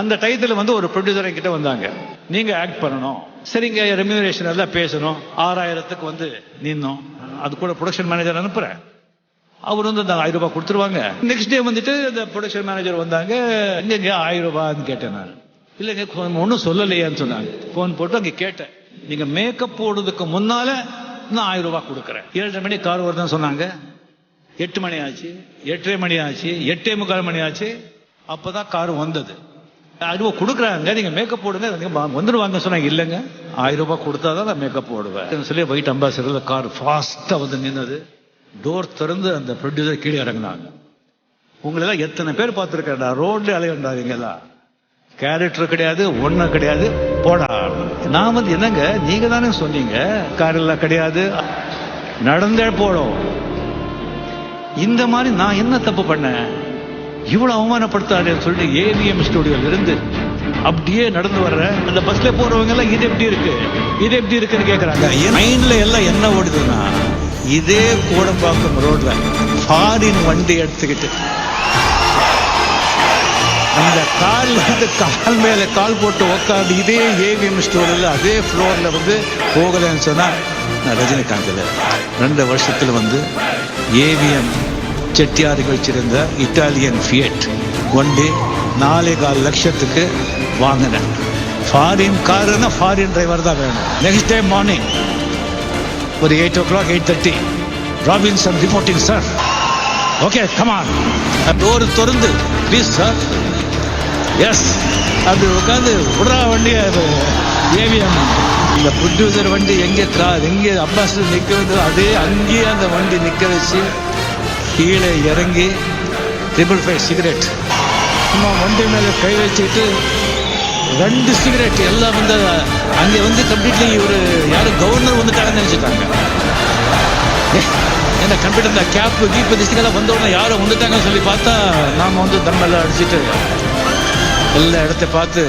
அந்த டயத்தில் வந்து ஒரு ப்ரொடியூசர் கிட்ட வந்தாங்க, நீங்க ஆக்ட் பண்ணணும், சரிங்க, ரெம்யூனரேஷன் எல்லாம் பேசணும், 6000க்கு வந்து நின்னோம், அது கூட ப்ரொடக்ஷன் மேனேஜர் அனுப்புறேன், அவர் வந்து அந்த 1000 ரூபாய் கொடுத்துருவாங்க. நெக்ஸ்ட் டே வந்துட்டு அந்த ப்ரொடக்ஷன் மேனேஜர் வந்தாங்க, இங்க 1000 ரூபான்னு கேட்டேன். நான் இல்லைங்க ஒன்றும் சொல்லலையான்னு சொன்னாங்க. போன் போட்டு அங்கே கேட்டேன், நீங்க மேக்கப் போடுறதுக்கு முன்னால நான் 1000 ரூபாய் கொடுக்குறேன். 7:30 மணி கார் வருதுன்னு சொன்னாங்க. 8 மணி ஆச்சு, 8:30 மணி ஆச்சு, 8:45 மணி ஆச்சு, அப்பதான் கார் வந்தது. 1000 ரூபாய் கொடுக்குறாங்க, நீங்க மேக்கப் போடுங்க வந்துடுவாங்க சொன்னாங்க. இல்லைங்க 1000 ரூபாய் கொடுத்தாதான் நான் மேக்கப் போடுவேன் சொல்லி ஒயிட் அம்பாசிடர்ல கார் ஃபாஸ்டா வந்து நின்னது. டோர் திறந்து அந்த ப்ரொடியூசர் கீழே இறங்கினாங்க. உங்களெல்லாம் எத்தனை பேர் பார்த்துருக்கா, ரோட்ல அலையண்டாதீங்களா, கேரக்டர் கிடையாது, ஒன்னும் கிடையாது, போடா. நான் வந்து என்னங்க, நீங்க தானே சொன்னீங்க கார் எல்லாம் கிடையாது, நடந்தே போடும். இந்த மாதிரி நான் என்ன தப்பு பண்ணேன், இவ்வளவு அவமானப்படுத்தாருன்னு சொல்லிட்டு ஏவிஎம் ஸ்டுடியோல இருந்து அப்படியே நடந்து வர்ற அந்த பஸ்ல போறவங்க எல்லாம் இது எப்படி இருக்கு, இது எப்படி இருக்குன்னு கேக்குறாங்க. மைண்ட்ல எல்லாம் என்ன ஓடுதுன்னா, இதே கோடம்பாக்கம் ரோட்ல ஃபாரின் வண்டி எடுத்துக்கிட்டு அந்த கால் மேல கால் போட்டு உட்காந்து இதே ஏவிஎம் ஸ்டோர்ல அதே ஃப்ளோர்ல வந்து போகலன்னு சொன்னா, நான் ரஜினிகாந்த்ல 2 வருஷத்துல வந்து ஏவிஎம் செட்டியாருக்கு வச்சிருந்த இட்டாலியன் ஃபியட் வண்டி 4.25 லட்சத்துக்கு வாங்கினேன். ஃபாரின் காருன்னா ஃபாரின் டிரைவர் தான் வேணும். நெக்ஸ்ட் டே மார்னிங் ஒரு 8 o'clock 8:30 Robinson reporting sir, okay come on. Door திறந்து ப்ளீஸ் சார், எஸ் அப்படி உட்காந்து விடுறா வண்டி. ஏவிஎம் இந்த ப்ரொடியூசர் வண்டி எங்கே அம்பாசிடர் நிற்க வந்து அதே அங்கேயே அந்த வண்டி நிற்க வச்சு கீழே இறங்கி 555 சிகரெட் சும்மா வண்டி மேலே கை வச்சுட்டு 2 சிகரெட் எல்லாம் வந்து அங்கே வந்து கம்ப்ளீட்லி ஒரு யாரும் கவர்னர் வந்துட்டாங்கன்னு நினைச்சுட்டாங்க. ஏன்னா கம்ப்யூட்டர் கேப் கீப் திஸ்டிக்கெல்லாம் வந்தோடனே யாரும் வந்துட்டாங்கன்னு சொல்லி பார்த்தா நாம வந்து தம்மெல்லாம் அடிச்சுட்டு எல்லா இடத்த பார்த்து